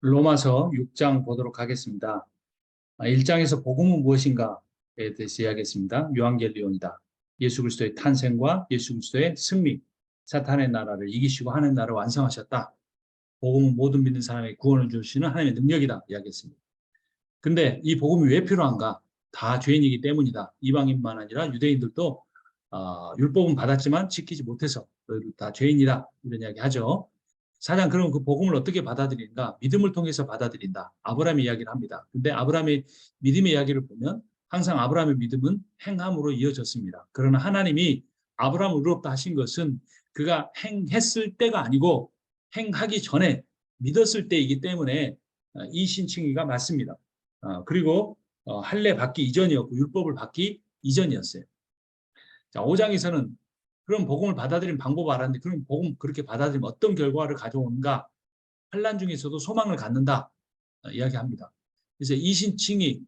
로마서 6장 보도록 하겠습니다. 1장에서 복음은 무엇인가에 대해서 이야기했습니다. 요한겔리온이다. 예수 그리스도의 탄생과 예수 그리스도의 승리, 사탄의 나라를 이기시고 하나님의 나라를 완성하셨다. 복음은 모든 믿는 사람에게 구원을 주시는 하나님의 능력이다 이야기했습니다. 근데 이 복음이 왜 필요한가? 다 죄인이기 때문이다. 이방인만 아니라 유대인들도 율법은 받았지만 지키지 못해서 다 죄인이다. 이런 이야기 하죠. 사장 그럼 그 복음을 어떻게 받아들이는가? 믿음을 통해서 받아들인다. 아브라함의 이야기를 합니다. 근데 아브라함의 믿음의 이야기를 보면 항상 아브라함의 믿음은 행함으로 이어졌습니다. 그러나 하나님이 아브라함을 의롭다 하신 것은 그가 행했을 때가 아니고 행하기 전에 믿었을 때이기 때문에 이 신칭의가 맞습니다. 그리고 할례 받기 이전이었고 율법을 받기 이전이었어요. 자, 5장에서는 그럼 복음을 받아들이는 방법을 알았는데 그럼 복음 그렇게 받아들이면 어떤 결과를 가져오는가? 환난 중에서도 소망을 갖는다 이야기합니다. 그래서 이신칭의로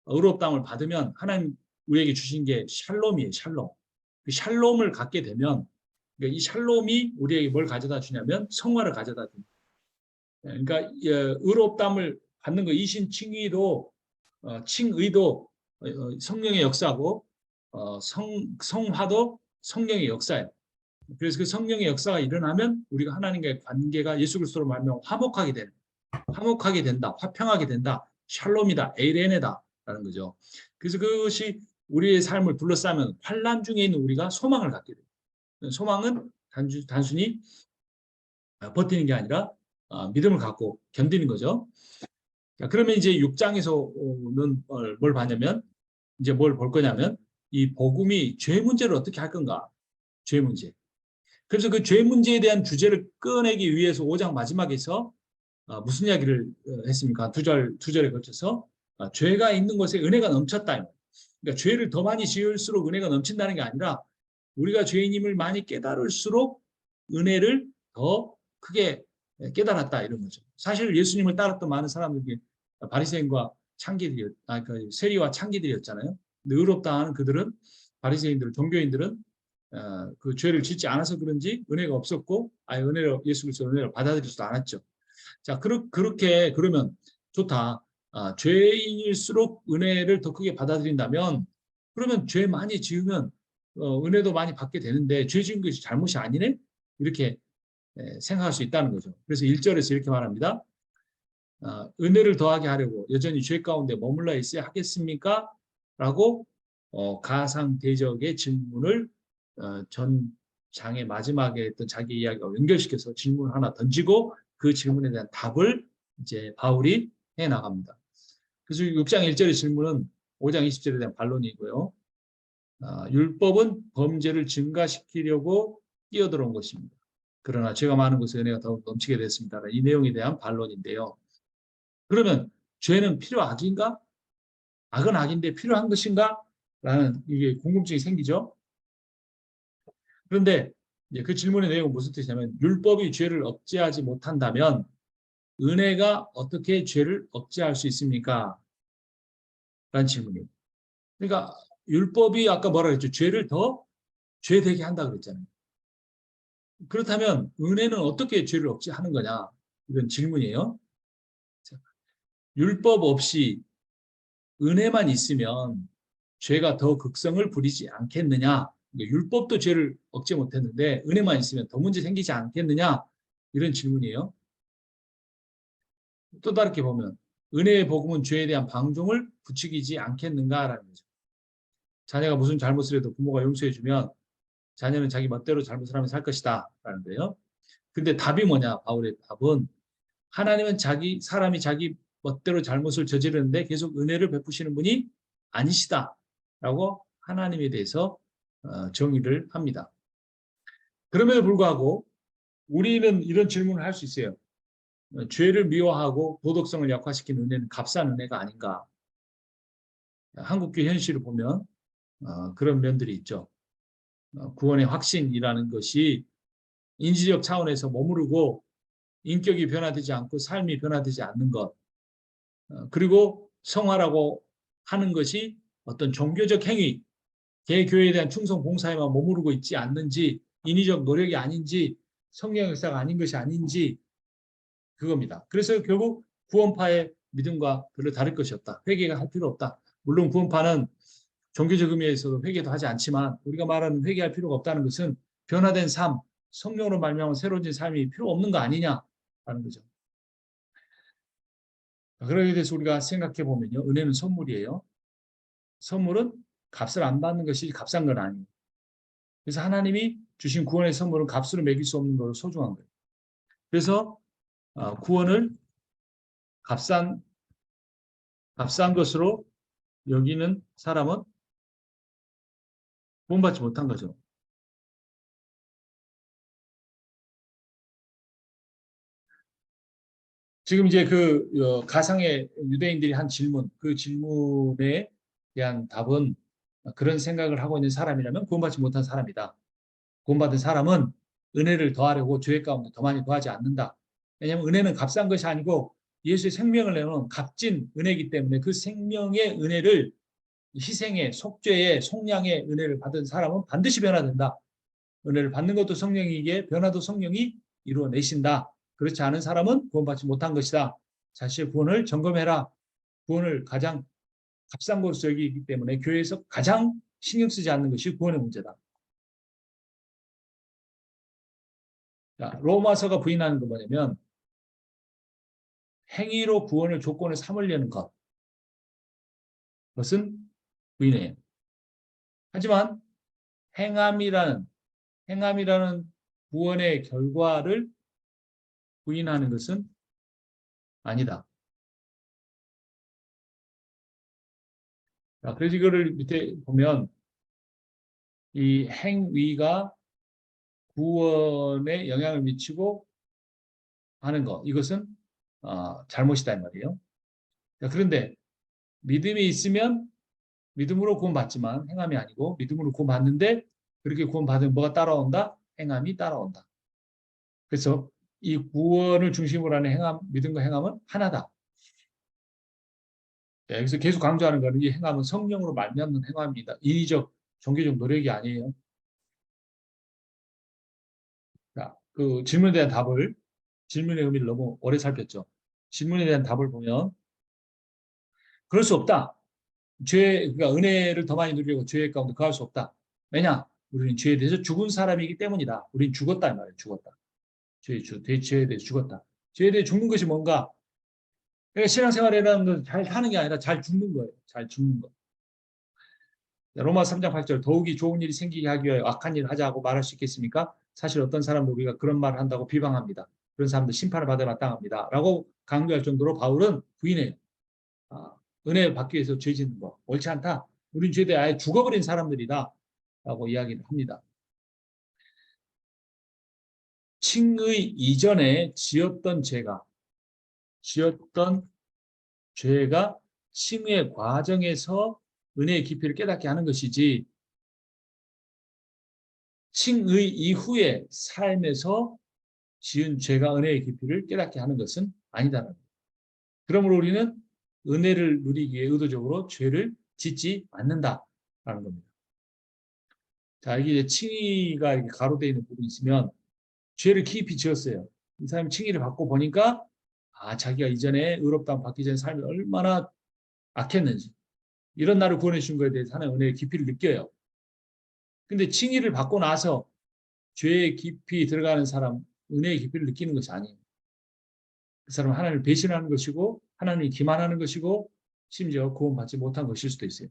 의롭다함을 받으면 하나님 우리에게 주신 게 샬롬이에요. 샬롬. 그 샬롬을 갖게 되면 그러니까 이 샬롬이 우리에게 뭘 가져다 주냐면 성화를 가져다 줍니다. 그러니까 의롭다함을 받는 거 이신칭의도 칭의도 성령의 역사고 성화도 성령의 역사예요. 그래서 그 성령의 역사가 일어나면 우리가 하나님과의 관계가 예수 그리스도로 말하면 화목하게 된다, 화평하게 된다, 샬롬이다, 에이레네다라는 거죠. 그래서 그것이 우리의 삶을 둘러싸면 환난 중에 있는 우리가 소망을 갖게 돼요. 소망은 단순히 버티는 게 아니라 믿음을 갖고 견디는 거죠. 자, 그러면 이제 6장에서는 뭘 봐냐면 이제 뭘 볼 거냐면 이 복음이 죄 문제를 어떻게 할 건가? 죄 문제. 그래서 그 죄 문제에 대한 주제를 꺼내기 위해서 5장 마지막에서 무슨 이야기를 했습니까? 두 절에 걸쳐서 죄가 있는 곳에 은혜가 넘쳤다. 그러니까 죄를 더 많이 지을수록 은혜가 넘친다는 게 아니라 우리가 죄인임을 많이 깨달을수록 은혜를 더 크게 깨달았다 이런 거죠. 사실 예수님을 따랐던 많은 사람들이 바리새인과 그 세리와 창기들이었잖아요. 근데 의롭다 하는 그들은 바리새인들, 종교인들은 그 죄를 짓지 않아서 그런지 은혜가 없었고 은혜로 예수 그리스도 은혜를 받아들이지도 않았죠. 자, 그렇게 그러면 좋다. 죄인일수록 은혜를 더 크게 받아들인다면 그러면 죄 많이 지으면 은혜도 많이 받게 되는데 죄 지은 것이 잘못이 아니네? 이렇게 생각할 수 있다는 거죠. 그래서 1절에서 이렇게 말합니다. 은혜를 더하게 하려고 여전히 죄 가운데 머물러 있어야 하겠습니까? 라고 가상대적의 질문을 전 장의 마지막에 했던 자기 이야기와 연결시켜서 질문 하나 던지고 그 질문에 대한 답을 이제 바울이 해 나갑니다. 그래서 6장 1절의 질문은 5장 20절에 대한 반론이고요. 율법은 범죄를 증가시키려고 끼어들어온 것입니다. 그러나 죄가 많은 곳에 은혜가 더욱 넘치게 됐습니다. 이 내용에 대한 반론인데요. 그러면 죄는 필요악인가? 악은 악인데 필요한 것인가? 라는 이게 궁금증이 생기죠. 그런데 그 질문의 내용은 무슨 뜻이냐면 율법이 죄를 억제하지 못한다면 은혜가 어떻게 죄를 억제할 수 있습니까? 라는 질문이에요. 그러니까 율법이 아까 뭐라 그랬죠? 죄를 더 죄되게 한다 그랬잖아요. 그렇다면 은혜는 어떻게 죄를 억제하는 거냐? 이런 질문이에요. 율법 없이 은혜만 있으면 죄가 더 극성을 부리지 않겠느냐? 율법도 죄를 억제 못했는데 은혜만 있으면 더 문제 생기지 않겠느냐? 이런 질문이에요. 또 다르게 보면 은혜의 복음은 죄에 대한 방종을 부추기지 않겠는가라는 거죠. 자녀가 무슨 잘못을 해도 부모가 용서해주면 자녀는 자기 멋대로 잘못을 하면 살 것이다 라는 거예요. 근데 답이 뭐냐? 바울의 답은 하나님은 사람이 자기 멋대로 잘못을 저지르는데 계속 은혜를 베푸시는 분이 아니시다라고 하나님에 대해서 정의를 합니다. 그럼에도 불구하고 우리는 이런 질문을 할 수 있어요. 죄를 미워하고 도덕성을 약화시키는 은혜는 값싼 은혜가 아닌가? 한국교회 현실을 보면 그런 면들이 있죠. 구원의 확신이라는 것이 인지적 차원에서 머무르고 인격이 변화되지 않고 삶이 변화되지 않는 것, 그리고 성화라고 하는 것이 어떤 종교적 행위, 개교회에 대한 충성 봉사에만 머무르고 있지 않는지, 인위적 노력이 아닌지, 성령 역사가 아닌 것이 아닌지 그겁니다. 그래서 결국 구원파의 믿음과 별로 다를 것이 없다. 회개가 할 필요 없다. 물론 구원파는 종교적 의미에서도 회개도 하지 않지만 우리가 말하는 회개할 필요가 없다는 것은 변화된 삶, 성령으로 말미암아 새로워진 삶이 필요 없는 거 아니냐라는 거죠. 그러게 돼서 우리가 생각해 보면요. 은혜는 선물이에요. 선물은 값을 안 받는 것이 값싼 건 아니에요. 그래서 하나님이 주신 구원의 선물은 값으로 매길 수 없는 거로 소중한 거예요. 그래서 구원을 값싼 것으로 여기는 사람은 구원받지 못한 거죠. 지금 이제 그 가상의 유대인들이 한 질문, 그 질문에 대한 답은 그런 생각을 하고 있는 사람이라면 구원받지 못한 사람이다. 구원받은 사람은 은혜를 더하려고 죄 가운데 더 많이 더하지 않는다. 왜냐하면 은혜는 값싼 것이 아니고 예수의 생명을 내놓은 값진 은혜이기 때문에 그 생명의 은혜를 희생의 속죄의 속량의 은혜를 받은 사람은 반드시 변화된다. 은혜를 받는 것도 성령이기에 변화도 성령이 이루어내신다. 그렇지 않은 사람은 구원받지 못한 것이다. 자신의 구원을 점검해라. 구원을 가장 값싼 것으로 여기기 때문에 교회에서 가장 신경 쓰지 않는 것이 구원의 문제다. 자, 로마서가 부인하는 건 뭐냐면 행위로 구원을 조건을 삼으려는 것. 그것은 부인해요. 하지만 행함이라는 구원의 결과를 부인하는 것은 아니다. 자, 그래서 이거를 밑에 보면 이 행위가 구원에 영향을 미치고 하는 것, 이것은 잘못이다 이 말이에요. 자, 그런데 믿음이 있으면 믿음으로 구원받지만 행함이 아니고 믿음으로 구원받는데 그렇게 구원받으면 뭐가 따라온다? 행함이 따라온다. 그래서 이 구원을 중심으로 하는 행함, 믿음과 행함은 하나다. 네, 여기서 계속 강조하는 것은 이 행함은 성령으로 말미암는 행함입니다. 인위적, 종교적 노력이 아니에요. 자, 그 질문에 대한 답을, 질문의 의미를 너무 오래 살폈죠. 질문에 대한 답을 보면 그럴 수 없다. 그러니까 은혜를 더 많이 누리려고 죄 가운데 거할 수 없다. 왜냐? 우리는 죄에 대해서 죽은 사람이기 때문이다. 우리는 죽었다 이 말이에요. 죽었다. 죄에 대해서 죽었다. 죄에 대해 죽는 것이 뭔가? 그러니까 신앙생활이라는 건 잘 사는 게 아니라 잘 죽는 거예요. 잘 죽는 거. 로마 3장 8절 더욱이 좋은 일이 생기게 하기 위하여 악한 일을 하자고 말할 수 있겠습니까? 사실 어떤 사람도 우리가 그런 말을 한다고 비방합니다. 그런 사람들 심판을 받아 마땅합니다. 라고 강조할 정도로 바울은 부인해요. 은혜를 받기 위해서 죄 짓는 거 옳지 않다. 우린 죄에 대해 아예 죽어버린 사람들이다. 라고 이야기를 합니다. 칭의 이전에 지었던 죄가 칭의 과정에서 은혜의 깊이를 깨닫게 하는 것이지 칭의 이후의 삶에서 지은 죄가 은혜의 깊이를 깨닫게 하는 것은 아니다라는 거예요. 그러므로 우리는 은혜를 누리기 위해 의도적으로 죄를 짓지 않는다라는 겁니다. 자, 이게 칭의가 이렇게 가로되어 있는 부분이 있으면 죄를 깊이 지었어요. 이 사람이 칭의를 받고 보니까 자기가 이전에 의롭다함 받기 전에 삶이 얼마나 악했는지 이런 나를 구원해 준 거에 대해서 하나의 은혜의 깊이를 느껴요. 근데 칭의를 받고 나서 죄의 깊이 들어가는 사람 은혜의 깊이를 느끼는 것이 아니에요. 그 사람은 하나님을 배신하는 것이고 하나님이 기만하는 것이고 심지어 구원받지 못한 것일 수도 있어요.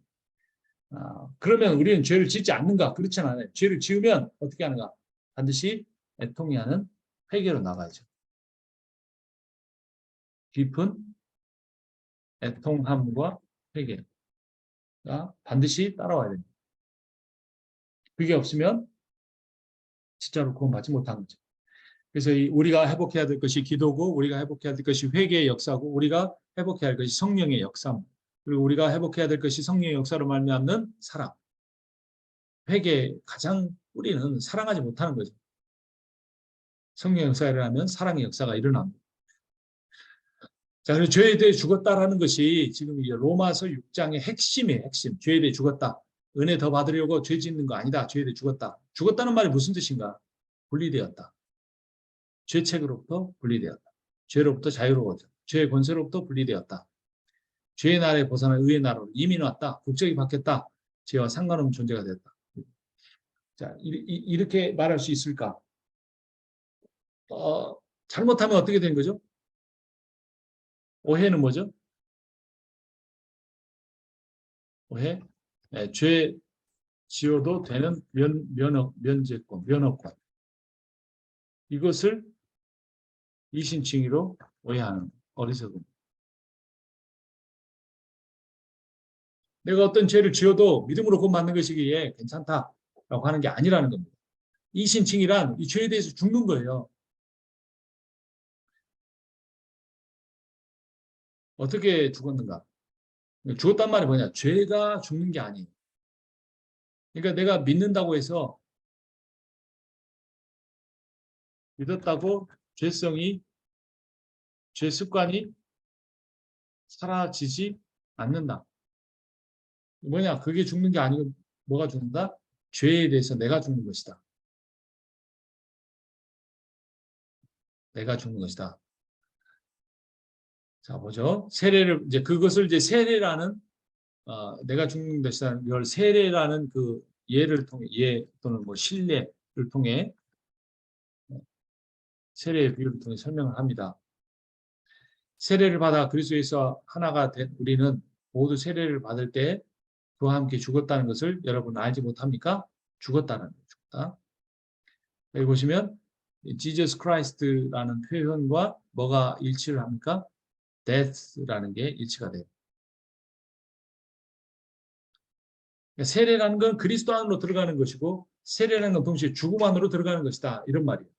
그러면 우리는 죄를 짓지 않는가? 그렇지는 않아요. 죄를 지으면 어떻게 하는가? 반드시 애통이 하는 회개로 나가야죠. 깊은 애통함과 회개가 반드시 따라와야 됩니다. 그게 없으면 진짜로 구원받지 못한 거죠. 그래서 우리가 회복해야 될 것이 기도고 우리가 회복해야 될 것이 회개의 역사고 우리가 회복해야 할 것이 성령의 역사입니다. 그리고 우리가 회복해야 될 것이 성령의 역사로 말미암는 사랑. 회개의 가장 뿌리는 사랑하지 못하는 거죠. 성령의 역사가 일어나면 사랑의 역사가 일어납니다. 자, 그리고 죄에 대해 죽었다라는 것이 지금 이제 로마서 6장의 핵심이에요. 핵심. 죄에 대해 죽었다. 은혜 더 받으려고 죄 짓는 거 아니다. 죄에 대해 죽었다. 죽었다는 말이 무슨 뜻인가? 분리되었다. 죄책으로부터 분리되었다. 죄로부터 자유로워져. 죄의 권세로부터 분리되었다. 죄의 나라에 벗어나 의의 나라로 이민 왔다. 국적이 바뀌었다. 죄와 상관없는 존재가 되었다. 자, 이렇게 말할 수 있을까? 잘못하면 어떻게 된 거죠? 오해는 뭐죠? 오해? 네, 죄 지어도 되는 면허권. 이것을 이신칭의로 오해하는 어리석음. 내가 어떤 죄를 지어도 믿음으로 곧 맞는 것이기에 괜찮다라고 하는 게 아니라는 겁니다. 이신칭의란 이 죄에 대해서 죽는 거예요. 어떻게 죽었는가? 죽었단 말이 뭐냐? 죄가 죽는 게 아니에요. 그러니까 내가 믿는다고 해서 믿었다고 죄 습관이 사라지지 않는다. 뭐냐? 그게 죽는 게 아니고 뭐가 죽는다? 죄에 대해서 내가 죽는 것이다. 내가 죽는 것이다. 자, 보죠. 이제 그것을 이제 세례라는, 내가 죽는 것이다. 이걸 세례라는 그 예를 통해, 또는 뭐 신뢰를 통해, 세례의 비유를 통해 설명을 합니다. 세례를 받아 그리스도에서 하나가 된 우리는 모두 세례를 받을 때 그와 함께 죽었다는 것을 여러분 알지 못합니까? 죽었다는 거예요. 죽었다. 여기 보시면 Jesus Christ라는 표현과 뭐가 일치를 합니까? death라는 게 일치가 돼요. 세례라는 건 그리스도 안으로 들어가는 것이고 세례라는 건 동시에 죽음 안으로 들어가는 것이다. 이런 말이에요.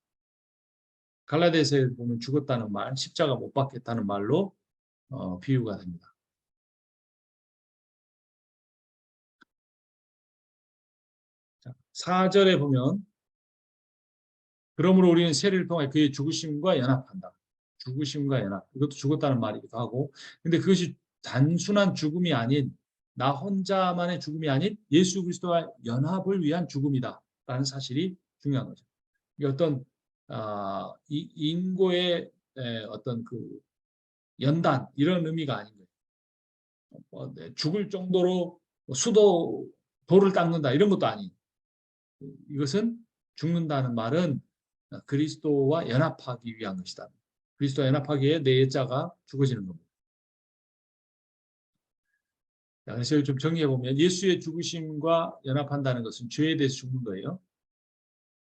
갈라디아서에 보면 죽었다는 말, 십자가 못 박겠다는 말로 비유가 됩니다. 자, 4절에 보면 그러므로 우리는 세례를 통해 그의 죽으심과 연합한다. 죽으심과 연합. 이것도 죽었다는 말이기도 하고 근데 그것이 단순한 죽음이 아닌 나 혼자만의 죽음이 아닌 예수 그리스도와 연합을 위한 죽음이다. 라는 사실이 중요한 거죠. 이게 어떤 인고의 어떤 그 연단 이런 의미가 아닌 거예요. 죽을 정도로 돌을 닦는다 이런 것도 아니에요. 이것은 죽는다는 말은 그리스도와 연합하기 위한 것이다. 그리스도와 연합하기에 내 옛자가 죽어지는 겁니다. 그래서 좀 정리해 보면 예수의 죽으심과 연합한다는 것은 죄에 대해서 죽는 거예요.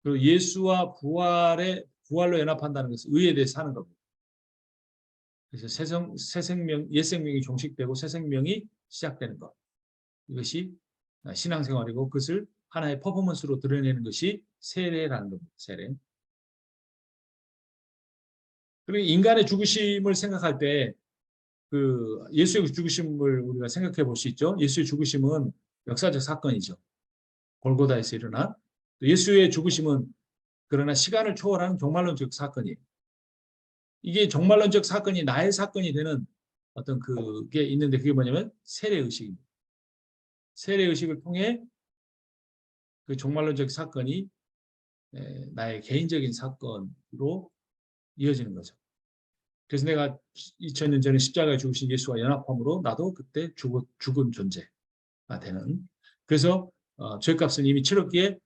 그리고 예수와 부활로 연합한다는 것은 의에 대해서 사는 겁니다. 그래서 새 생명, 옛 생명이 종식되고 새 생명이 시작되는 것. 이것이 신앙생활이고 그것을 하나의 퍼포먼스로 드러내는 것이 세례라는 겁니다. 세례. 그리고 인간의 죽으심을 생각할 때 그 예수의 죽으심을 우리가 생각해 볼 수 있죠. 예수의 죽으심은 역사적 사건이죠. 골고다에서 일어난 예수의 죽으심은 그러나 시간을 초월하는 종말론적 사건이에요. 이게 종말론적 사건이 나의 사건이 되는 어떤 그게 있는데 그게 뭐냐면 세례의식입니다. 세례의식을 통해 그 종말론적 사건이 나의 개인적인 사건으로 이어지는 거죠. 그래서 내가 2000년 전에 십자가에 죽으신 예수와 연합함으로 나도 그때 죽은 존재가 되는. 그래서 죄값은 이미 치렀기에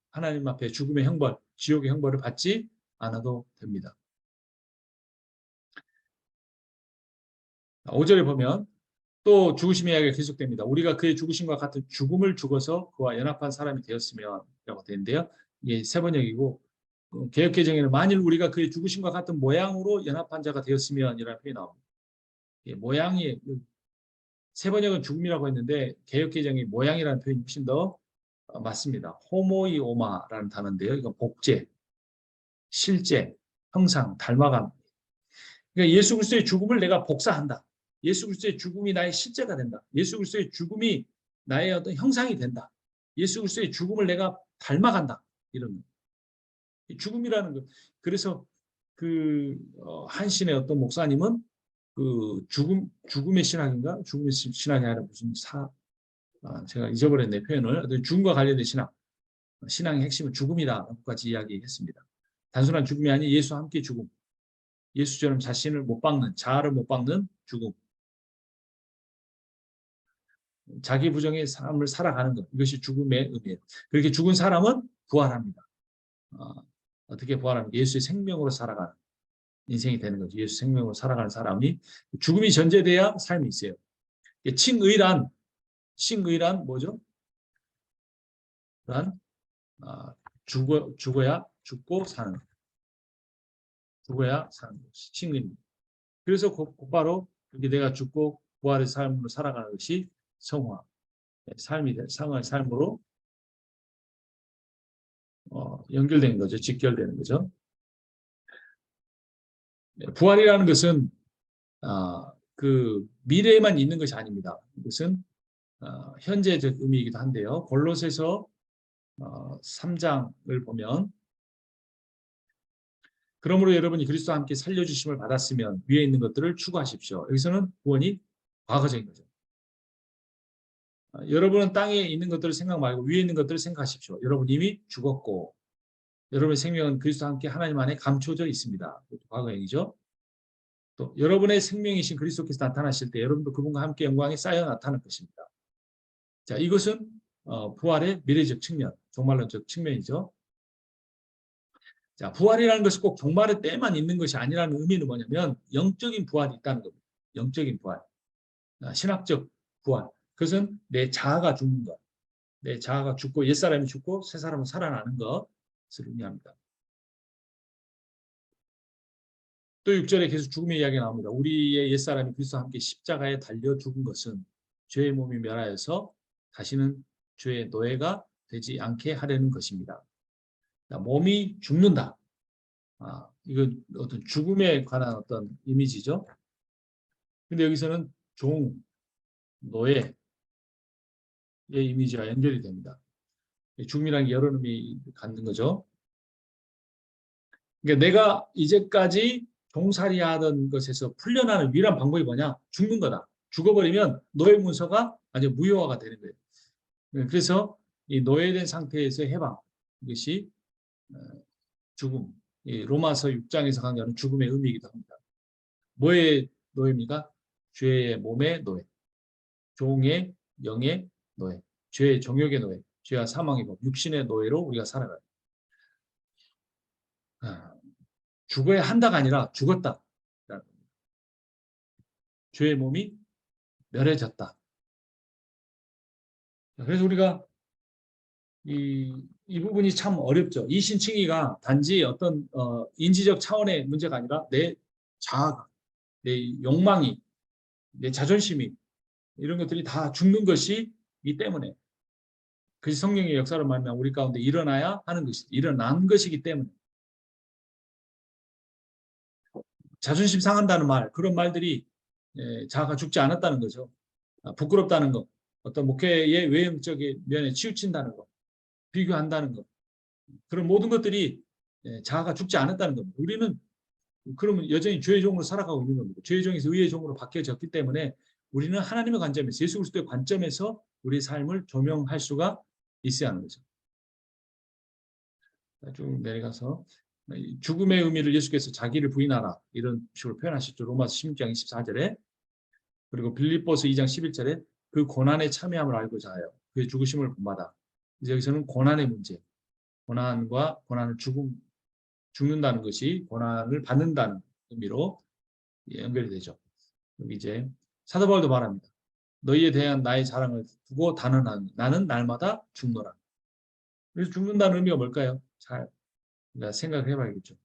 하나님 앞에 죽음의 형벌, 지옥의 형벌을 받지 않아도 됩니다. 5절에 보면 또 죽으심의 이야기가 계속됩니다. 우리가 그의 죽으심과 같은 죽음을 죽어서 그와 연합한 사람이 되었으면 라고 되는데요. 이게 세 번역이고 개역개정에는 만일 우리가 그의 죽으심과 같은 모양으로 연합한 자가 되었으면 이라는 표현이 나옵니다. 모양이 세 번역은 죽음이라고 했는데 개역개정이 모양이라는 표현이 훨씬 더 맞습니다. 호모이오마라는 단어인데요. 이건 복제, 실제, 형상, 닮아감. 그러니까 예수 그리스도의 죽음을 내가 복사한다. 예수 그리스도의 죽음이 나의 실제가 된다. 예수 그리스도의 죽음이 나의 어떤 형상이 된다. 예수 그리스도의 죽음을 내가 닮아간다. 이런 죽음이라는 것. 그래서 그 한신의 어떤 목사님은 그 죽음의 신학인가? 죽음의 신학이 아니라 무슨 제가 잊어버렸네 표현을. 죽음과 관련된 신앙의 핵심은 죽음이다라고까지 이야기했습니다. 단순한 죽음이 아닌 예수와 함께 죽음. 예수처럼 자신을 못 박는, 자아를 못 박는 죽음. 자기 부정의 삶을 살아가는 것. 이것이 죽음의 의미예요. 그렇게 죽은 사람은 부활합니다. 어떻게 부활합니까? 예수의 생명으로 살아가는 인생이 되는 거죠. 예수 생명으로 살아가는 사람이 죽음이 전제돼야 삶이 있어요. 칭의란 뭐죠? 란 죽고 사는 것. 죽어야 사는 것이 칭의입니다. 그래서 곧바로 이렇게 내가 죽고 부활의 삶으로 살아가는 것이 성화, 삶으로 연결된 거죠. 직결되는 거죠. 부활이라는 것은 그 미래에만 있는 것이 아닙니다. 이것은 현재적 의미이기도 한데요. 골로새서 3장을 보면 그러므로 여러분이 그리스도와 함께 살려주심을 받았으면 위에 있는 것들을 추구하십시오. 여기서는 구원이 과거적인 거죠. 여러분은 땅에 있는 것들을 생각 말고 위에 있는 것들을 생각하십시오. 여러분 이미 죽었고 여러분의 생명은 그리스도와 함께 하나님 안에 감춰져 있습니다. 과거형이죠. 또 여러분의 생명이신 그리스도께서 나타나실 때 여러분도 그분과 함께 영광에 쌓여 나타날 것입니다. 자, 이것은 부활의 미래적 측면, 종말론적 측면이죠. 자, 부활이라는 것이 꼭 종말의 때만 있는 것이 아니라는 의미는 뭐냐면 영적인 부활이 있다는 겁니다. 영적인 부활, 신학적 부활. 그것은 내 자아가 죽는 것, 내 자아가 죽고 옛사람이 죽고 새 사람은 살아나는 것을 의미합니다. 또 6절에 계속 죽음의 이야기가 나옵니다. 우리의 옛사람이 그리스도와 함께 십자가에 달려 죽은 것은 죄의 몸이 멸하여서 다시는 죄의 노예가 되지 않게 하려는 것입니다. 몸이 죽는다. 이건 어떤 죽음에 관한 어떤 이미지죠. 근데 여기서는 노예의 이미지와 연결이 됩니다. 죽음이라는 게 여러 의미 갖는 거죠. 그러니까 내가 이제까지 종살이하던 것에서 풀려나는 유일한 방법이 뭐냐? 죽는 거다. 죽어버리면 노예 문서가 아주 무효화가 되는 거예요. 그래서 이 노예된 상태에서 해방, 이것이 죽음, 로마서 6장에서 강조하는 죽음의 의미이기도 합니다. 뭐의 노예입니까? 죄의 몸의 노예, 종의 영의 노예, 죄의 정욕의 노예, 죄와 사망의 법, 육신의 노예로 우리가 살아가요. 죽어야 한다가 아니라 죽었다. 죄의 몸이 멸해졌다. 그래서 우리가 이 부분이 참 어렵죠. 이신칭의가 단지 어떤 인지적 차원의 문제가 아니라 내 자아가, 내 욕망이, 내 자존심이 이런 것들이 다 죽는 것이기 때문에 그것이 성령의 역사로 말하면 우리 가운데 일어나야 하는 것이 일어난 것이기 때문에 자존심 상한다는 말, 그런 말들이 자아가 죽지 않았다는 거죠. 부끄럽다는 것, 어떤 목회의 외형적인 면에 치우친다는 것, 비교한다는 것, 그런 모든 것들이 자아가 죽지 않았다는 겁니다. 우리는 그러면 여전히 죄의 종으로 살아가고 있는 겁니다. 죄의 종에서 의의 종으로 바뀌어졌기 때문에 우리는 하나님의 관점에서, 예수 그리스도의 관점에서 우리의 삶을 조명할 수가 있어야 하는 거죠. 쭉 내려가서 죽음의 의미를 예수께서 자기를 부인하라 이런 식으로 표현하셨죠. 로마서 16장 24절에. 그리고 빌립보서 2장 11절에 그 고난에 참여함을 알고자 하여 그의 죽으심을 본받아. 이제 여기서는 고난의 문제, 고난과 고난을 죽는다는 것이 고난을 받는다는 의미로 연결이 되죠. 여기 이제 사도 바울도 말합니다. 너희에 대한 나의 자랑을 두고 단언하니 나는 날마다 죽노라. 그래서 죽는다는 의미가 뭘까요? 잘 생각을 해봐야겠죠.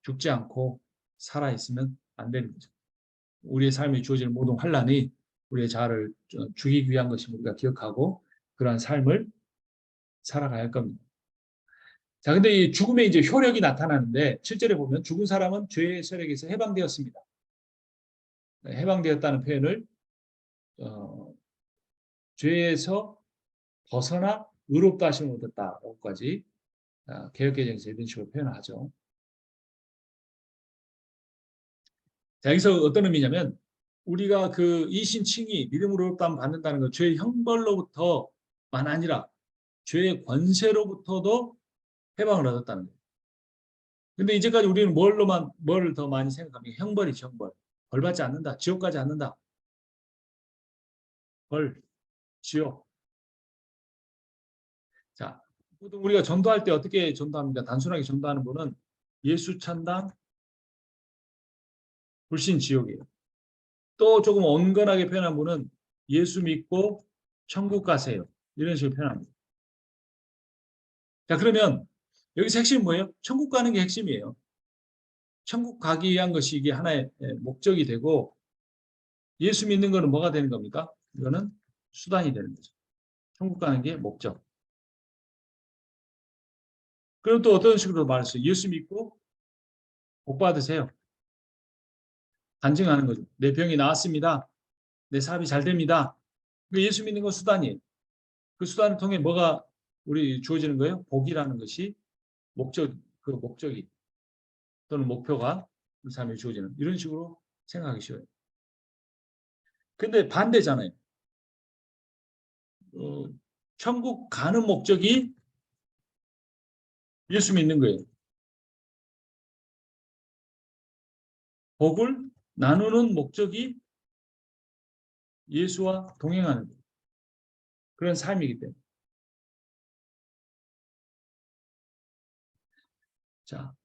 죽지 않고 살아있으면 안 되는 거죠. 우리의 삶에 주어지는 모든 환란이 우리의 자아를 죽이기 위한 것임을 우리가 기억하고 그러한 삶을 살아가야 할 겁니다. 자, 근데 이 죽음의 이제 효력이 나타나는데 7절에 보면 죽은 사람은 죄의 세력에서 해방되었습니다. 해방되었다는 표현을 죄에서 벗어나 의롭다 하심을 얻었다라고까지 개역개정에서 이런 식으로 표현하죠. 자, 여기서 어떤 의미냐면 우리가 그 이신칭의 믿음으로 의롭다함을 받는다는 것, 죄의 형벌로부터만 아니라 죄의 권세로부터도 해방을 얻었다는 거예요. 근데 이제까지 우리는 뭘 더 많이 생각합니까? 형벌이죠, 형벌. 벌 받지 않는다. 지옥 가지 않는다. 벌, 지옥. 자, 보통 우리가 전도할 때 어떻게 전도합니까? 단순하게 전도하는 분은 예수 천당, 불신 지옥이에요. 또 조금 온건하게 표현한 분은 예수 믿고 천국 가세요. 이런 식으로 표현합니다. 자, 그러면 여기서 핵심이 뭐예요? 천국 가는 게 핵심이에요. 천국 가기 위한 것이 이게 하나의 목적이 되고 예수 믿는 거는 뭐가 되는 겁니까? 이거는 수단이 되는 거죠. 천국 가는 게 목적. 그럼 또 어떤 식으로 말했어요? 예수 믿고 복 받으세요. 간증하는 거죠. 내 병이 나았습니다. 내 사업이 잘 됩니다. 예수 믿는 건 수단이에요. 그 수단을 통해 뭐가 우리 주어지는 거예요? 복이라는 것이 그 목적이 또는 목표가 우리 삶에 주어지는 이런 식으로 생각하기 쉬워요. 근데 반대잖아요. 천국 가는 목적이 예수 믿는 거예요. 복을 나누는 목적이 예수와 동행하는 거예요. 그런 삶이기 때문에. 자,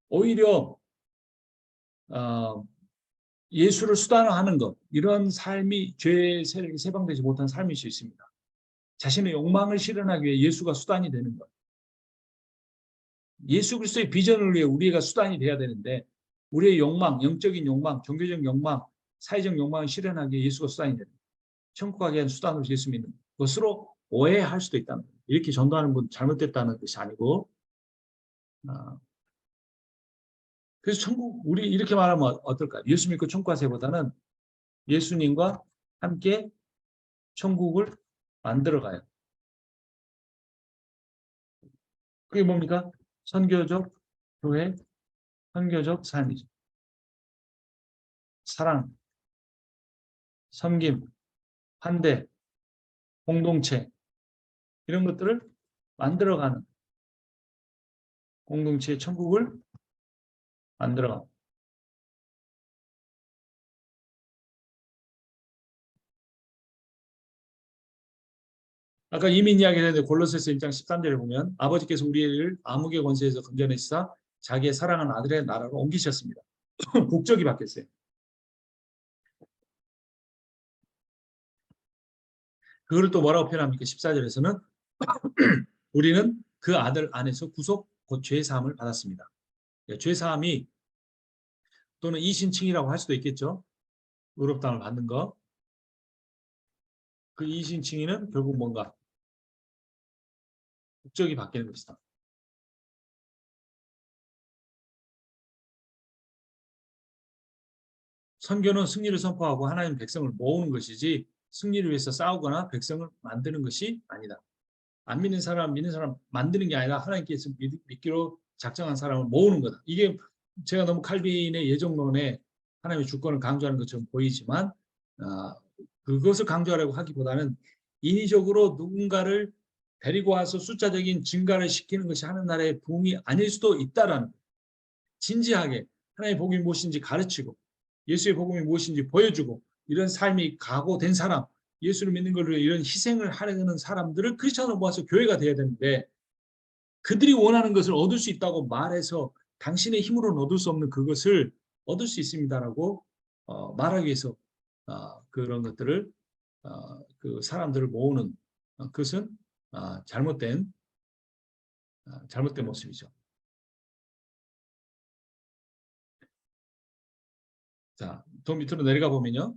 오히려 예수를 수단화하는 것 이런 삶이 죄에 세방되지 못한 삶일 수 있습니다. 자신의 욕망을 실현하기 위해 예수가 수단이 되는 것. 예수 그리스도의 비전을 위해 우리가 수단이 돼야 되는데 우리의 욕망, 영적인 욕망, 종교적 욕망, 사회적 욕망을 실현하기 위해 예수가 수단이 되는 것. 천국 가기 위한 수단으로 예수 믿는 것으로 오해할 수도 있다는 거예요. 이렇게 전도하는 분 잘못됐다는 것이 아니고 그래서 천국 우리 이렇게 말하면 어떨까요? 예수 믿고 천국 가세보다는 예수님과 함께 천국을 만들어가요. 그게 뭡니까? 선교적 교회, 선교적 삶이죠. 사랑, 섬김, 환대, 공동체 이런 것들을 만들어가는 공동체의 천국을 만들어가는 아까 이민 이야기 했는데 골로새서 1장 13절에 보면 아버지께서 우리를 암흑의 권세에서 건져내시사 자기의 사랑하는 아들의 나라로 옮기셨습니다. 국적이 바뀌었어요. 그걸 또 뭐라고 표현합니까? 14절에서는 우리는 그 아들 안에서 구속, 곧 죄사함을 받았습니다. 죄사함이 또는 이신칭이라고 할 수도 있겠죠. 의롭다함을 받는 거. 그 이신칭의는 결국 뭔가 국적이 바뀌는 것이다. 선교는 승리를 선포하고 하나님 백성을 모으는 것이지 승리를 위해서 싸우거나 백성을 만드는 것이 아니다. 안 믿는 사람, 믿는 사람 만드는 게 아니라 하나님께서 믿기로 작정한 사람을 모으는 거다. 이게 제가 너무 칼빈의 예정론에 하나님의 주권을 강조하는 것처럼 보이지만 그것을 강조하려고 하기보다는 인위적으로 누군가를 데리고 와서 숫자적인 증가를 시키는 것이 하나님의 부흥이 아닐 수도 있다라는 거예요. 진지하게 하나님의 복음이 무엇인지 가르치고 예수의 복음이 무엇인지 보여주고 이런 삶이 각오된 사람, 예수를 믿는 걸로 이런 희생을 하려는 사람들을 크리스천으로 모아서 교회가 되어야 되는데 그들이 원하는 것을 얻을 수 있다고 말해서 당신의 힘으로는 얻을 수 없는 그것을 얻을 수 있습니다라고 말하기 위해서 그런 것들을 그 사람들을 모으는 그것은 잘못된 모습이죠. 자, 더 밑으로 내려가 보면요.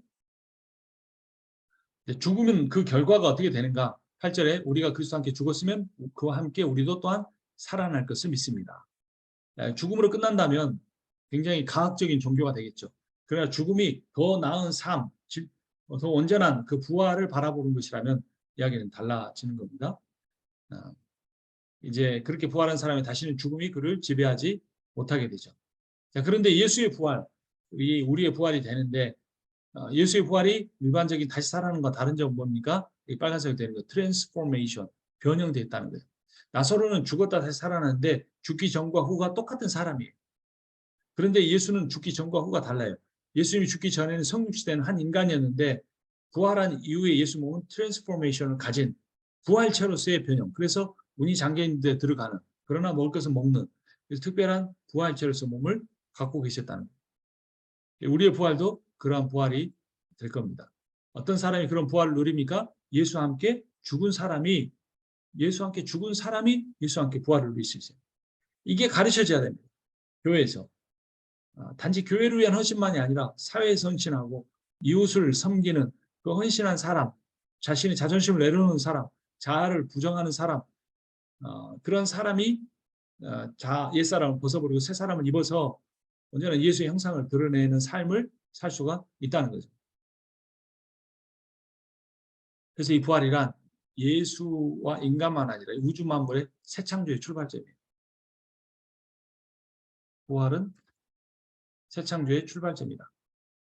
죽으면 그 결과가 어떻게 되는가? 8절에 우리가 그리스도와 함께 죽었으면 그와 함께 우리도 또한 살아날 것을 믿습니다. 죽음으로 끝난다면 굉장히 가학적인 종교가 되겠죠. 그러나 죽음이 더 나은 삶, 더 온전한 그 부활을 바라보는 것이라면 이야기는 달라지는 겁니다. 이제 그렇게 부활한 사람이 다시는 죽음이 그를 지배하지 못하게 되죠. 자, 그런데 예수의 부활, 우리의 부활이 되는데 예수의 부활이 일반적인 다시 살아나는 것과 다른 점은 뭡니까? 이 빨간색으로 되는 거, 트랜스포메이션, 변형됐다는 거예요. 나사로는 죽었다 다시 살아나는데 죽기 전과 후가 똑같은 사람이에요. 그런데 예수는 죽기 전과 후가 달라요. 예수님이 죽기 전에는 성육시대는 한 인간이었는데 부활한 이후에 예수 몸은 트랜스포메이션을 가진 부활체로서의 변형. 그래서 문이 잠겨 있는 데 들어가는, 그러나 먹을 것은 먹는, 그래서 특별한 부활체로서 몸을 갖고 계셨다는 거예요. 우리의 부활도 그러한 부활이 될 겁니다. 어떤 사람이 그런 부활을 누립니까? 예수와 함께 죽은 사람이 예수와 함께 부활을 누릴 수 있어요. 이게 가르쳐져야 됩니다. 교회에서. 단지 교회를 위한 헌신만이 아니라 사회에서 헌신하고 이웃을 섬기는 그 헌신한 사람, 자신의 자존심을 내려놓는 사람, 자아를 부정하는 사람, 그런 사람이 옛사람을 벗어버리고 새 사람을 입어서 언제나 예수의 형상을 드러내는 삶을 살 수가 있다는 거죠. 그래서 이 부활이란 예수와 인간만 아니라 우주 만물의 새 창조의 출발점이에요. 부활은 새 창조의 출발점이다.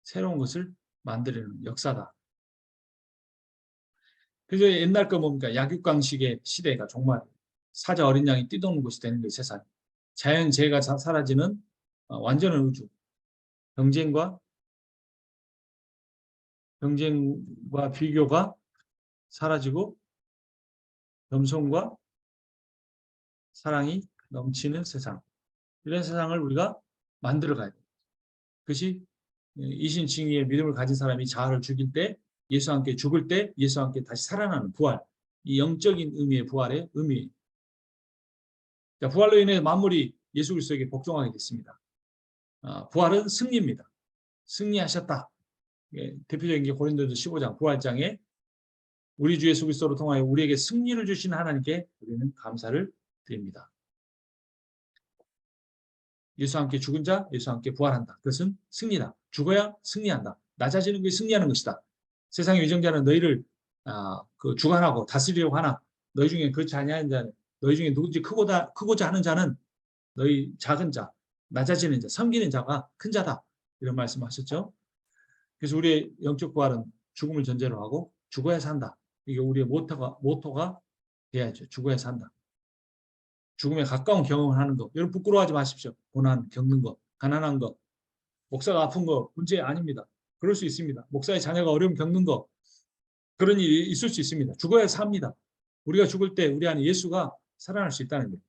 새로운 것을 만들려는 역사다. 그래서 옛날 거 뭡니까? 약육강식의 시대가 정말 사자 어린 양이 뛰노는 곳이 되는 거예요. 세상. 자연재해가 사라지는 완전한 우주. 경쟁과 비교가 사라지고 겸손과 사랑이 넘치는 세상. 이런 세상을 우리가 만들어 가야 돼요. 그것이 이신칭의의 믿음을 가진 사람이 자아를 죽일 때, 예수와 함께 죽을 때, 예수와 함께 다시 살아나는 부활. 이 영적인 의미의 부활의 의미. 부활로 인해 만물이 예수 그리스도에게 복종하게 됐습니다. 부활은 승리입니다. 승리하셨다. 대표적인 게 고린도전서 15장 부활장에 우리 주 예수 그리스도로 통하여 우리에게 승리를 주신 하나님께 우리는 감사를 드립니다. 예수와 함께 죽은 자, 예수와 함께 부활한다. 그것은 승리다. 죽어야 승리한다. 낮아지는 것이 승리하는 것이다. 세상의 위정자는 너희를 주관하고 다스리려고 하나 너희 중에 그렇지 아니하는 자는, 너희 중에 누구든지 크고자 하는 자는 너희 작은 자, 낮아지는 자, 섬기는 자가 큰 자다. 이런 말씀하셨죠. 그래서 우리의 영적 부활은 죽음을 전제로 하고 죽어야 산다. 이게 우리의 모토가 돼야죠. 죽어야 산다. 죽음에 가까운 경험을 하는 것. 여러분 부끄러워하지 마십시오. 고난 겪는 것, 가난한 것, 목사가 아픈 거 문제 아닙니다. 그럴 수 있습니다. 목사의 자녀가 어려움 겪는 것, 그런 일이 있을 수 있습니다. 죽어야 삽니다. 우리가 죽을 때 우리 안에 예수가 살아날 수 있다는 거예요.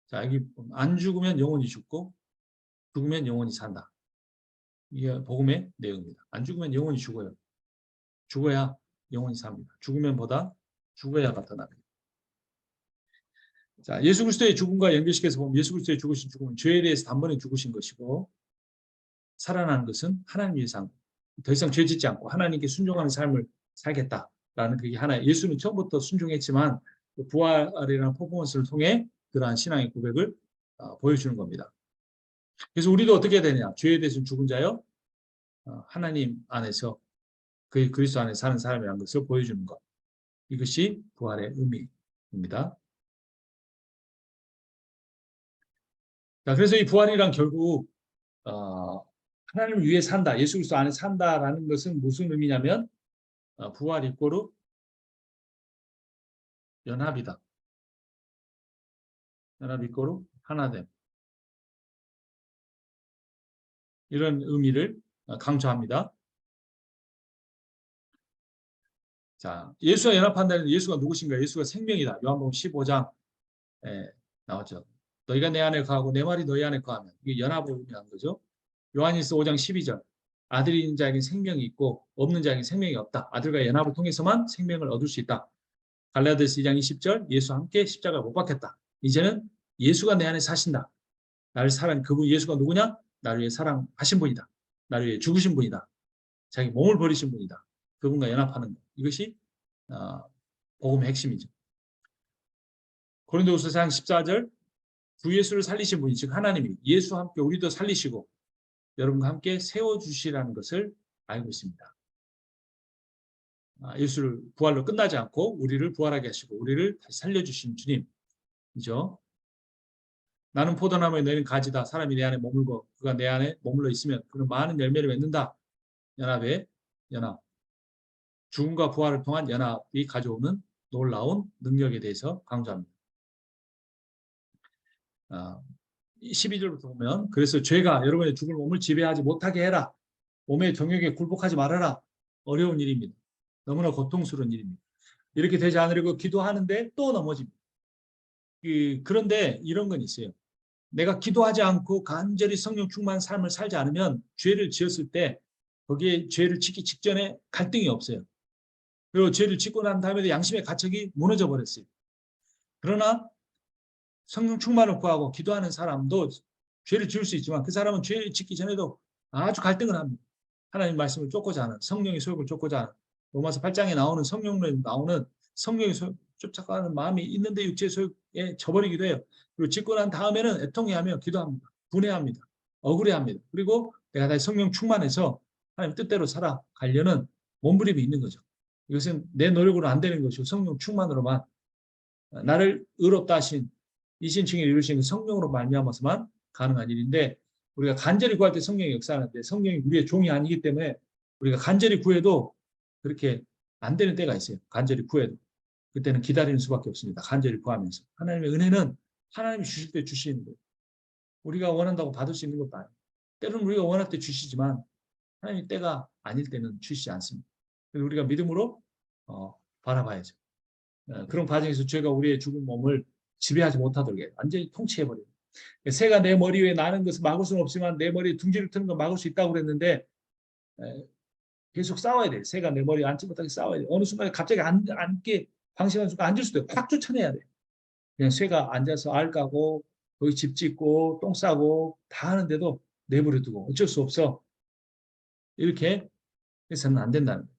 자, 여기 안 죽으면 영원히 죽고 죽으면 영원히 산다. 이게 복음의 내용입니다. 안 죽으면 영원히 죽어요. 죽어야 영원히 삽니다. 죽으면보다 죽어야가 더 납니다. 자, 예수 그리스도의 죽음과 연결시켜서 보면 예수 그리스도의 죽으신 죽음은 죄에 대해서 단번에 죽으신 것이고 살아나는 것은 하나님 위해서 더 이상 죄 짓지 않고 하나님께 순종하는 삶을 살겠다라는 그게 하나예요. 예수는 처음부터 순종했지만 그 부활이라는 퍼포먼스를 통해 그러한 신앙의 고백을 보여주는 겁니다. 그래서 우리도 어떻게 해야 되냐? 죄에 대해서 죽은 자요. 하나님 안에서 그리스도 안에 사는 사람이라는 것을 보여주는 것. 이것이 부활의 의미입니다. 자, 그래서 이 부활이란 결국 하나님을 위해 산다, 예수 그리스도 안에 산다라는 것은 무슨 의미냐면 부활 이꼬르 연합이다. 연합 이꼬르 하나됨. 이런 의미를 강조합니다. 자, 예수와 연합한다는 예수가 누구신가? 예수가 생명이다. 요한복음 15장에 나왔죠. 너희가 내 안에 거하고 내 말이 너희 안에 거하면 이게 연합을 의미하는 거죠. 요한일서 5장 12절 아들이 있는 자에게 생명이 있고 없는 자에게 생명이 없다. 아들과 연합을 통해서만 생명을 얻을 수 있다. 갈라디아서 2장 20절 예수와 함께 십자가에 못 박혔다. 이제는 예수가 내 안에 사신다. 나를 사랑한 그분 예수가 누구냐? 나를 위해 사랑하신 분이다. 나를 위해 죽으신 분이다. 자기 몸을 버리신 분이다. 그분과 연합하는 것. 이것이 복음의 핵심이죠. 고린도후서 4장 14절 주 예수를 살리신 분이 즉 하나님이 예수와 함께 우리도 살리시고 여러분과 함께 세워주시라는 것을 알고 있습니다. 예수를 부활로 끝나지 않고 우리를 부활하게 하시고 우리를 다시 살려주신 주님이죠. 나는 포도나무에 너희는 가지다. 사람이 내 안에 머물고 그가 내 안에 머물러 있으면 그는 많은 열매를 맺는다. 연합의 연합. 죽음과 부활을 통한 연합이 가져오는 놀라운 능력에 대해서 강조합니다. 12절부터 보면 그래서 죄가 여러분의 죽을 몸을 지배하지 못하게 해라. 몸의 정욕에 굴복하지 말아라. 어려운 일입니다. 너무나 고통스러운 일입니다. 이렇게 되지 않으려고 기도하는데 또 넘어집니다. 그런데 이런 건 있어요. 내가 기도하지 않고 간절히 성령 충만한 삶을 살지 않으면 죄를 지었을 때 거기에 죄를 짓기 직전에 갈등이 없어요. 그리고 죄를 짓고 난 다음에도 양심의 가책이 무너져 버렸어요. 그러나 성령 충만을 구하고 기도하는 사람도 죄를 지을 수 있지만 그 사람은 죄를 짓기 전에도 아주 갈등을 합니다. 하나님 말씀을 쫓고자 하는 성령의 소욕을 쫓고자 하는 로마서 8장에 나오는 성령론에 나오는 성령의 소욕 쫓아가는 마음이 있는데 육체의 소욕에 져버리기도 해요. 그리고 짓고 난 다음에는 애통해하며 기도합니다. 분해합니다. 억울해합니다. 그리고 내가 다시 성령 충만해서 하나님 뜻대로 살아가려는 몸부림이 있는 거죠. 이것은 내 노력으로 안 되는 것이고 성령 충만으로만 나를 의롭다 하신 이신칭에 이루신 성령으로 말미암아서만 가능한 일인데 우리가 간절히 구할 때 성령이 역사하는데 성령이 우리의 종이 아니기 때문에 우리가 간절히 구해도 그렇게 안 되는 때가 있어요. 간절히 구해도. 그때는 기다리는 수밖에 없습니다. 간절히 구하면서. 하나님의 은혜는 하나님이 주실 때 주시는 거예요. 우리가 원한다고 받을 수 있는 것도 아니에요. 때로는 우리가 원할 때 주시지만 하나님이 때가 아닐 때는 주시지 않습니다. 그래서 우리가 믿음으로 바라봐야죠. 그런 과정에서 죄가 우리의 죽은 몸을 지배하지 못하도록 해요. 완전히 통치해버려요. 새가 내 머리 위에 나는 것을 막을 수는 없지만 내 머리에 둥지를 트는 건 막을 수 있다고 그랬는데 계속 싸워야 돼요. 새가 내 머리에 앉지 못하게 싸워야 돼요. 어느 순간에 갑자기 앉게 방심하는 순간 앉을 수도 있고 확 쫓아내야 돼요. 그냥 새가 앉아서 알 까고 거기 집 짓고 똥 싸고 다 하는데도 내버려 두고 어쩔 수 없어. 이렇게 해서는 안 된다는 거예요.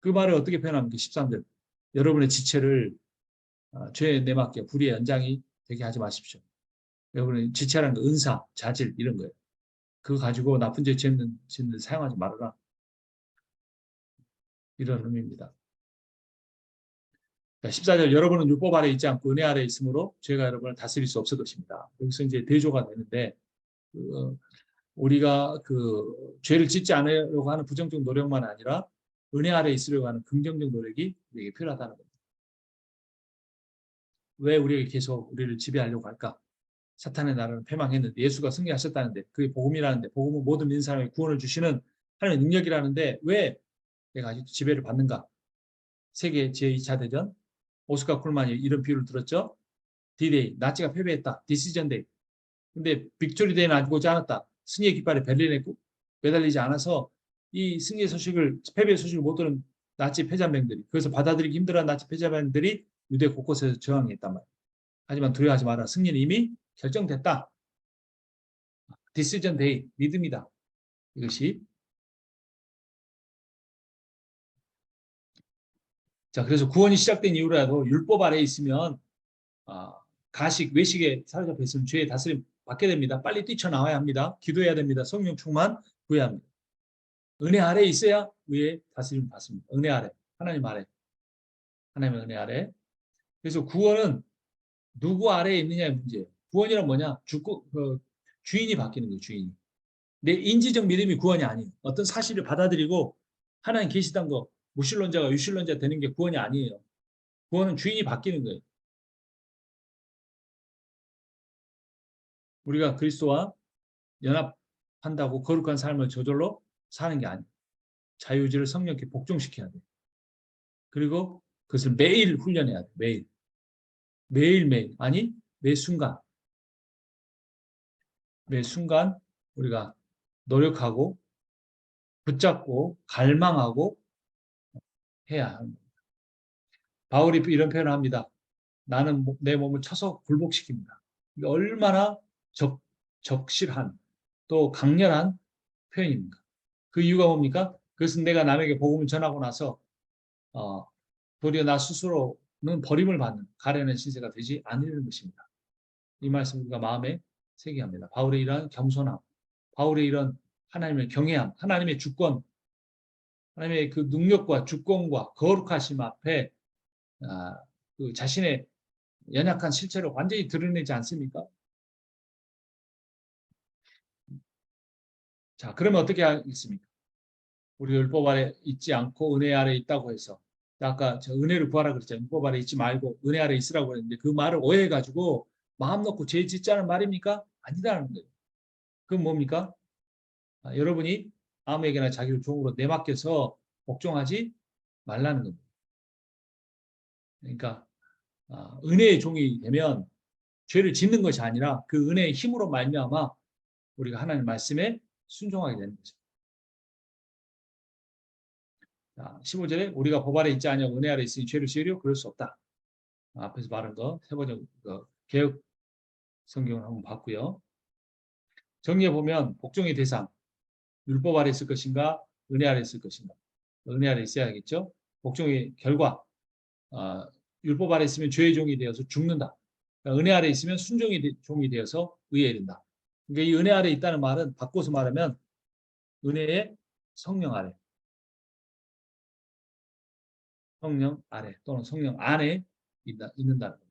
그 말을 어떻게 표현합니까? 13절. 여러분의 지체를 죄에 내맡겨 불의의 연장이 되게 하지 마십시오. 여러분의 지체라는 거 은사, 자질 이런 거예요. 그거 가지고 나쁜 죄 짓는 데 사용하지 말아라. 이런 의미입니다. 14절 여러분은 율법 아래 있지 않고 은혜 아래 있으므로 죄가 여러분을 다스릴 수 없을 것입니다. 여기서 이제 대조가 되는데 우리가 죄를 짓지 않으려고 하는 부정적 노력만 아니라 은혜 아래 있으려고 하는 긍정적 노력이 우리에게 필요하다는 겁니다. 왜 우리에게 계속 우리를 지배하려고 할까? 사탄의 나라는 패망했는데 예수가 승리하셨다는데 그게 복음이라는데 복음은 모든 믿는 사람에게 구원을 주시는 하나님의 능력이라는데 왜 내가 아직도 지배를 받는가? 세계 제2차 대전 오스카 쿨만이 이런 비유를 들었죠. D-Day, 나치가 패배했다. 디시전 데이. 근데 빅토리 데이는 아직 오지 않았다. 승리의 깃발에 베를린에 매달리지 않아서 이 승리의 소식을 패배의 소식을 못 들은 나치 패자병들이 그래서 받아들이기 힘들어한 나치 패자병들이 유대 곳곳에서 저항했단 말이에요. 하지만 두려워하지 마라. 승리는 이미 결정됐다. 디시전 데이, 믿음이다. 이것이 자 그래서 구원이 시작된 이후라도 율법 아래에 있으면 가식, 외식에 사로잡혀 있으면 죄의 다스림 받게 됩니다. 빨리 뛰쳐나와야 합니다. 기도해야 됩니다. 성령 충만 구해야 합니다. 은혜 아래에 있어야 의의 다스림 받습니다. 은혜 아래, 하나님 아래, 하나님의 은혜 아래. 그래서 구원은 누구 아래에 있느냐의 문제예요. 구원이란 뭐냐? 주인이 바뀌는 거예요. 주인이. 내 인지적 믿음이 구원이 아니에요. 어떤 사실을 받아들이고 하나님 계시던 거 무신론자가 유신론자 되는 게 구원이 아니에요. 구원은 주인이 바뀌는 거예요. 우리가 그리스도와 연합한다고 거룩한 삶을 저절로 사는 게 아니에요. 자유의지를 성령께 복종시켜야 돼요. 그리고 그것을 매일 훈련해야 돼요. 매일. 매일매일. 아니 매 순간. 매 순간 우리가 노력하고 붙잡고 갈망하고 해야 합니다. 바울이 이런 표현을 합니다. 나는 내 몸을 쳐서 굴복시킵니다. 얼마나 적실한 또 강렬한 표현입니다. 그 이유가 뭡니까? 그것은 내가 남에게 복음을 전하고 나서 도리어 나 스스로는 버림을 받는 가련한 신세가 되지 않으려는 것입니다. 이 말씀 우리가 마음에 새겨야 합니다. 바울의 이러한 겸손함, 바울의 이런 하나님의 경외함, 하나님의 주권, 하나님의 그 능력과 주권과 거룩하심 앞에 그 자신의 연약한 실체를 완전히 드러내지 않습니까? 자, 그러면 어떻게 하겠습니까? 우리 율법 아래 있지 않고 은혜 아래 있다고 해서 아까 저 은혜를 구하라 그랬잖아요. 율법 아래 있지 말고 은혜 아래 있으라고 했는데 그 말을 오해해가지고 마음 놓고 죄 짓자는 말입니까? 아니라는 거예요. 그건 뭡니까? 여러분이 아무에게나 자기를 종으로 내맡겨서 복종하지 말라는 겁니다. 그러니까 은혜의 종이 되면 죄를 짓는 것이 아니라 그 은혜의 힘으로 말미암아 우리가 하나님 말씀에 순종하게 되는 거죠. 15절에 우리가 법 아래 있지 아니하고 은혜 아래 있으니 죄를 지으려 그럴 수 없다. 앞에서 말한 거 세 번째 개역 성경을 한번 봤고요. 정리해 보면 복종의 대상 율법 아래 있을 것인가 은혜 아래 있을 것인가. 은혜 아래 있어야겠죠. 복종의 결과 율법 아래 있으면 죄의 종이 되어서 죽는다. 그러니까 은혜 아래 있으면 순종의 종이 되어서 의에 이른다. 그러니까 이 은혜 아래 있다는 말은 바꿔서 말하면 은혜의 성령 아래, 성령 아래 또는 성령 안에 있는다는 겁니다.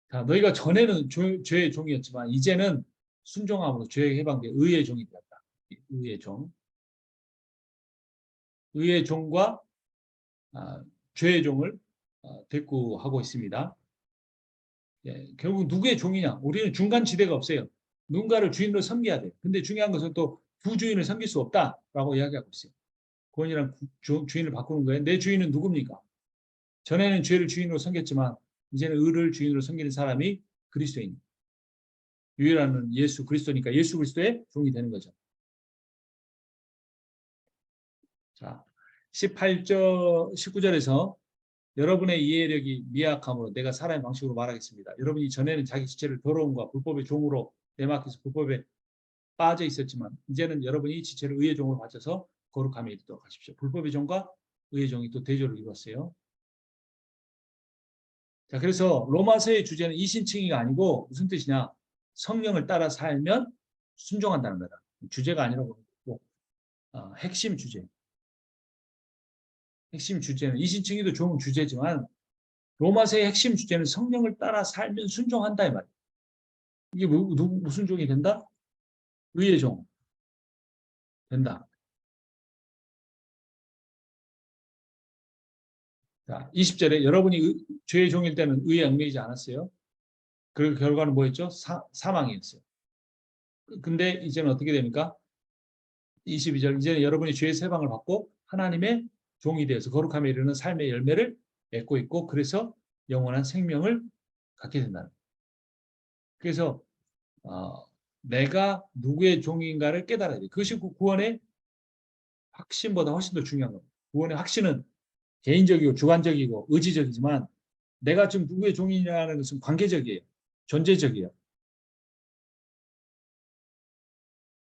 자, 너희가 전에는 죄의 종이었지만 이제는 순종함으로 죄의 해방돼 의의 종이 되었다. 의의 종. 의의 종과 죄의 종을 대꾸하고 있습니다. 예, 결국 누구의 종이냐? 우리는 중간 지대가 없어요. 누군가를 주인으로 섬겨야 돼. 근데 중요한 것은 또 두 주인을 섬길 수 없다라고 이야기하고 있어요. 구원이랑 주인을 바꾸는 거예요. 내 주인은 누굽니까? 전에는 죄를 주인으로 섬겼지만 이제는 의를 주인으로 섬기는 사람이 그리스도인. 유일한 예수 그리스도니까 예수 그리스도의 종이 되는 거죠. 자, 19절에서 여러분의 이해력이 미약함으로 내가 사람의 방식으로 말하겠습니다. 여러분이 전에는 자기 지체를 더러움과 불법의 종으로 내맡겨서 불법에 빠져 있었지만 이제는 여러분이 지체를 의의 종으로 바쳐서 거룩함에 이르도록 하십시오. 불법의 종과 의의 종이 또 대조를 이루었어요. 자, 그래서 로마서의 주제는 이신칭의가 아니고 무슨 뜻이냐? 성령을 따라 살면 순종한다는 거다. 주제가 아니라고 핵심 주제. 핵심 주제는 이신칭의도 좋은 주제지만 로마서의 핵심 주제는 성령을 따라 살면 순종한다 이 말이에요. 이게 무슨 종이 된다? 의의 종 된다. 자, 20절에 여러분이 죄의 종일 때는 의에 얽매이지 않았어요. 그 결과는 뭐였죠? 사망이었어요. 근데 이제는 어떻게 됩니까? 22절 이제는 여러분이 죄의 세방을 받고 하나님의 종이 되어서 거룩함에 이르는 삶의 열매를 맺고 있고 그래서 영원한 생명을 갖게 된다는 거예요. 그래서 내가 누구의 종인가를 깨달아야 돼요. 그것이 구원의 확신보다 훨씬 더 중요한 겁니다. 구원의 확신은 개인적이고 주관적이고 의지적이지만 내가 지금 누구의 종이냐는 것은 관계적이에요. 존재적이에요.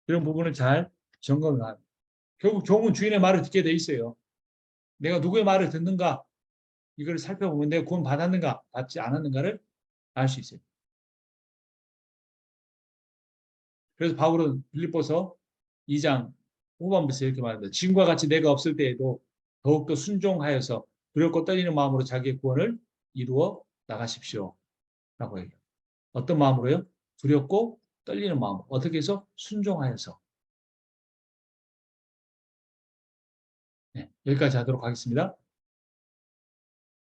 이런 부분을 잘 점검을 하고 결국 종은 주인의 말을 듣게 돼 있어요. 내가 누구의 말을 듣는가 이걸 살펴보면 내가 구원 받았는가 받지 않았는가를 알 수 있어요. 그래서 바울은 빌립보서 2장 후반부에서 이렇게 말합니다. 지금과 같이 내가 없을 때에도 더욱더 순종하여서 두렵고 떨리는 마음으로 자기의 구원을 이루어 나가십시오. 라고 해요. 어떤 마음으로요? 두렵고 떨리는 마음. 어떻게 해서? 순종하여서. 네, 여기까지 하도록 하겠습니다.